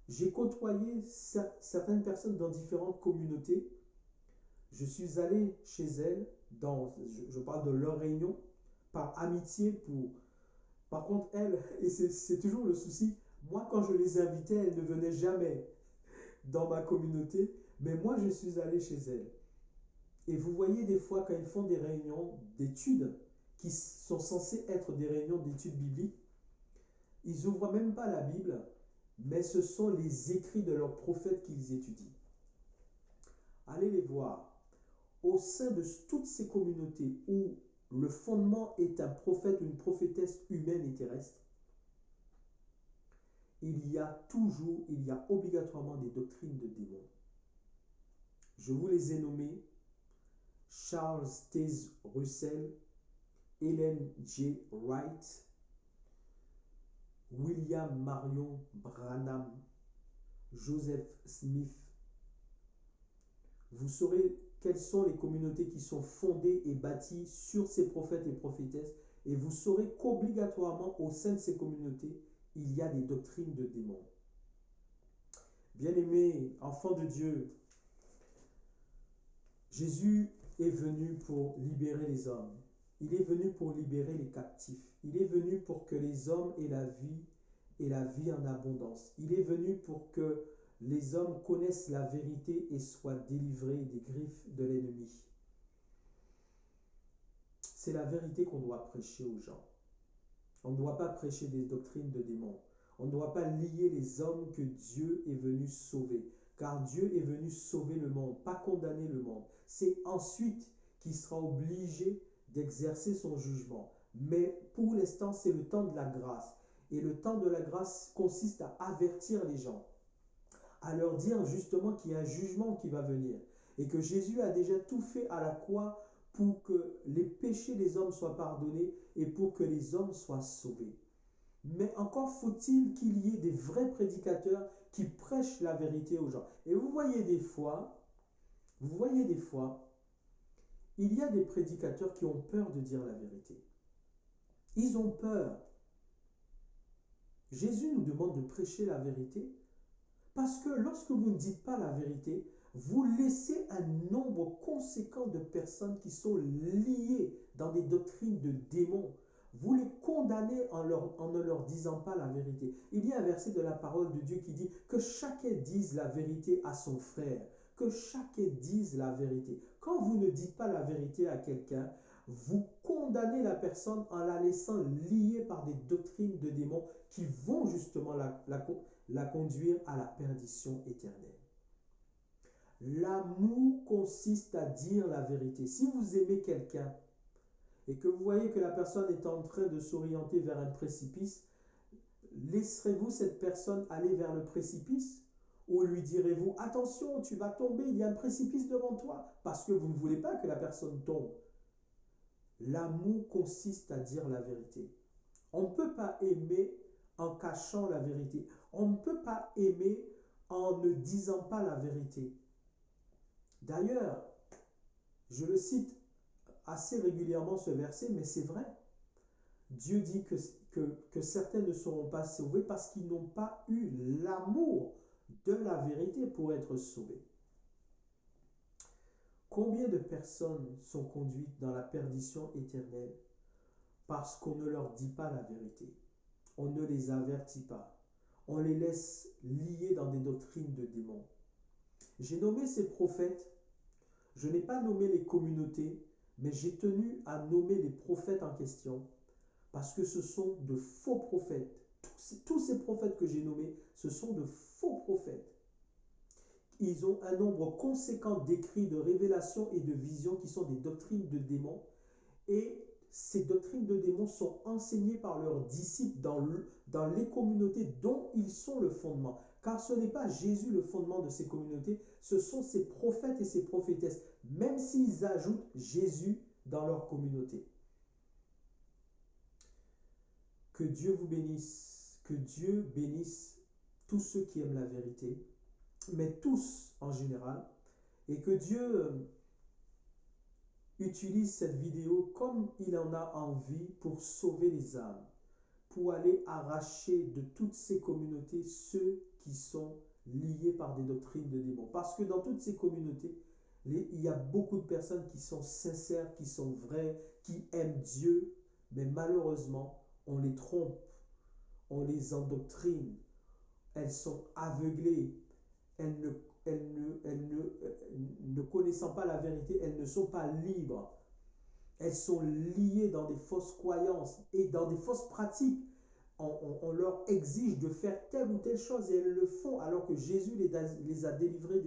j'ai côtoyé certaines personnes dans différentes communautés. Je suis allé chez elles, je parle de leurs réunions, par amitié Par contre, elles, et c'est toujours le souci, moi quand je les invitais, elles ne venaient jamais dans ma communauté, mais moi je suis allé chez elles. Et vous voyez des fois quand ils font des réunions d'études, qui sont censées être des réunions d'études bibliques, ils n'ouvrent même pas la Bible, mais ce sont les écrits de leurs prophètes qu'ils étudient. Allez les voir. Au sein de toutes ces communautés où le fondement est un prophète ou une prophétesse humaine et terrestre, il y a obligatoirement des doctrines de démons. Je vous les ai nommées: Charles Taze Russell, Ellen G. Wright, William Marion Branham, Joseph Smith. Vous saurez quelles sont les communautés qui sont fondées et bâties sur ces prophètes et prophétesses, et vous saurez qu'obligatoirement au sein de ces communautés, il y a des doctrines de démons. Bien-aimés, enfants de Dieu, Jésus est venu pour libérer les hommes. Il est venu pour libérer les captifs. Il est venu pour que les hommes aient la vie en abondance. Il est venu pour que les hommes connaissent la vérité et soient délivrés des griffes de l'ennemi. C'est la vérité qu'on doit prêcher aux gens. On ne doit pas prêcher des doctrines de démons. On ne doit pas lier les hommes que Dieu est venu sauver. Car Dieu est venu sauver le monde, pas condamner le monde. C'est ensuite qu'il sera obligé d'exercer son jugement. Mais pour l'instant, c'est le temps de la grâce. Et le temps de la grâce consiste à avertir les gens, à leur dire justement qu'il y a un jugement qui va venir. Et que Jésus a déjà tout fait à la croix pour que les péchés des hommes soient pardonnés et pour que les hommes soient sauvés. Mais encore faut-il qu'il y ait des vrais prédicateurs qui prêchent la vérité aux gens. Et vous voyez des fois, il y a des prédicateurs qui ont peur de dire la vérité. Ils ont peur. Jésus nous demande de prêcher la vérité parce que lorsque vous ne dites pas la vérité, vous laissez un nombre conséquent de personnes qui sont liées dans des doctrines de démons. Vous les condamnez en ne leur disant pas la vérité. Il y a un verset de la parole de Dieu qui dit que chacun dise la vérité à son frère. Que chacun dise la vérité. Quand vous ne dites pas la vérité à quelqu'un, vous condamnez la personne en la laissant liée par des doctrines de démons qui vont justement la conduire à la perdition éternelle. L'amour consiste à dire la vérité. Si vous aimez quelqu'un et que vous voyez que la personne est en train de s'orienter vers un précipice, laisserez-vous cette personne aller vers le précipice ou lui direz-vous « Attention, tu vas tomber, il y a un précipice devant toi » parce que vous ne voulez pas que la personne tombe. L'amour consiste à dire la vérité. On ne peut pas aimer en cachant la vérité. On ne peut pas aimer en ne disant pas la vérité. D'ailleurs, je le cite assez régulièrement ce verset, mais c'est vrai. Dieu dit que certains ne seront pas sauvés parce qu'ils n'ont pas eu l'amour de la vérité pour être sauvés. Combien de personnes sont conduites dans la perdition éternelle parce qu'on ne leur dit pas la vérité? On ne les avertit pas. On les laisse liés dans des doctrines de démons. J'ai nommé ces prophètes. Je n'ai pas nommé les communautés, mais j'ai tenu à nommer les prophètes en question parce que ce sont de faux prophètes. Tous ces prophètes que j'ai nommés, ce sont de faux prophètes. Ils ont un nombre conséquent d'écrits, de révélations et de visions qui sont des doctrines de démons. Et ces doctrines de démons sont enseignées par leurs disciples dans les communautés dont ils sont le fondement. Car ce n'est pas Jésus le fondement de ces communautés, ce sont ces prophètes et ces prophétesses, même s'ils ajoutent Jésus dans leur communauté. Que Dieu vous bénisse, que Dieu bénisse tous ceux qui aiment la vérité, mais tous en général, et que Dieu utilise cette vidéo comme il en a envie pour sauver les âmes, pour aller arracher de toutes ces communautés ceux qui sont liés par des doctrines de démons. Parce que dans toutes ces communautés, il y a beaucoup de personnes qui sont sincères, qui sont vraies, qui aiment Dieu, mais malheureusement, on les trompe, on les endoctrine, elles sont aveuglées, ne connaissant pas la vérité, elles ne sont pas libres. Elles sont liées dans des fausses croyances et dans des fausses pratiques. On leur exige de faire telle ou telle chose et elles le font alors que Jésus les a délivrées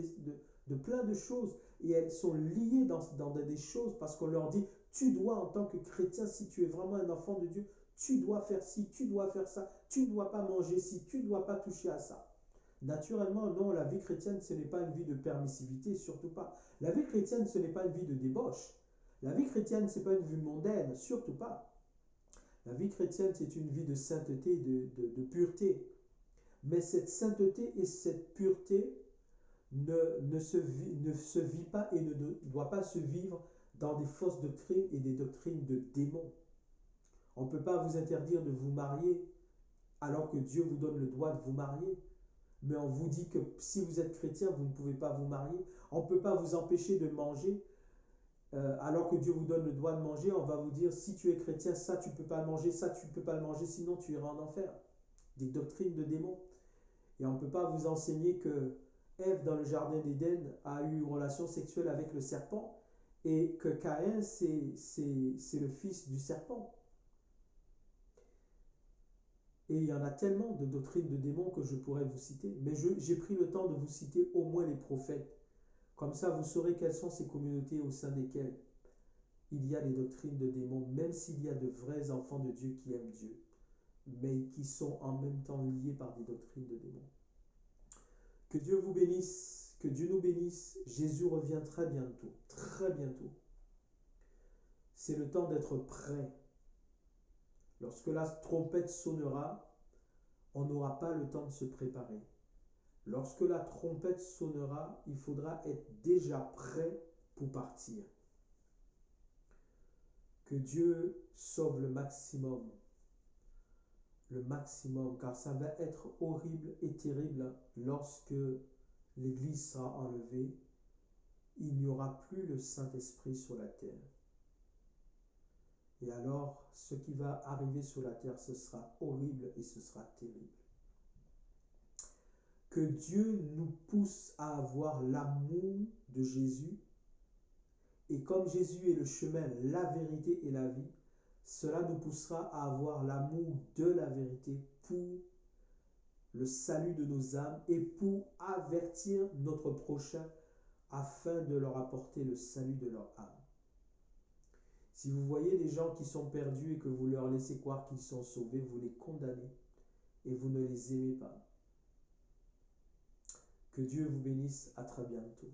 de plein de choses. Et elles sont liées dans des choses parce qu'on leur dit « Tu dois en tant que chrétien, si tu es vraiment un enfant de Dieu, tu dois faire ci, tu dois faire ça, tu ne dois pas manger ci, tu ne dois pas toucher à ça. » Naturellement, non, la vie chrétienne, ce n'est pas une vie de permissivité, surtout pas. La vie chrétienne, ce n'est pas une vie de débauche. La vie chrétienne, ce n'est pas une vie mondaine, surtout pas. La vie chrétienne, c'est une vie de sainteté, de pureté. Mais cette sainteté et cette pureté ne se vit pas et ne doit pas se vivre dans des fausses doctrines et des doctrines de démons. On ne peut pas vous interdire de vous marier alors que Dieu vous donne le droit de vous marier. mais on vous dit que si vous êtes chrétien, vous ne pouvez pas vous marier. On ne peut pas vous empêcher de manger. Alors que Dieu vous donne le droit de manger, on va vous dire, si tu es chrétien, ça tu ne peux pas le manger, ça tu ne peux pas le manger, sinon tu iras en enfer. Des doctrines de démons. Et on ne peut pas vous enseigner que Ève, dans le jardin d'Éden, a eu une relation sexuelle avec le serpent, et que Caïn, c'est le fils du serpent. Et il y en a tellement de doctrines de démons que je pourrais vous citer, mais j'ai pris le temps de vous citer au moins les prophètes. Comme ça, vous saurez quelles sont ces communautés au sein desquelles il y a des doctrines de démons, même s'il y a de vrais enfants de Dieu qui aiment Dieu, mais qui sont en même temps liés par des doctrines de démons. Que Dieu vous bénisse, que Dieu nous bénisse. Jésus revient très bientôt, très bientôt. C'est le temps d'être prêt. Lorsque la trompette sonnera, on n'aura pas le temps de se préparer. Lorsque la trompette sonnera, il faudra être déjà prêt pour partir. Que Dieu sauve le maximum, car ça va être horrible et terrible lorsque l'Église sera enlevée. Il n'y aura plus le Saint-Esprit sur la terre. Et alors, ce qui va arriver sur la terre, ce sera horrible et ce sera terrible. Que Dieu nous pousse à avoir l'amour de Jésus. Et comme Jésus est le chemin, la vérité et la vie, cela nous poussera à avoir l'amour de la vérité pour le salut de nos âmes et pour avertir notre prochain afin de leur apporter le salut de leur âme. Si vous voyez des gens qui sont perdus et que vous leur laissez croire qu'ils sont sauvés, vous les condamnez et vous ne les aimez pas. Que Dieu vous bénisse, à très bientôt.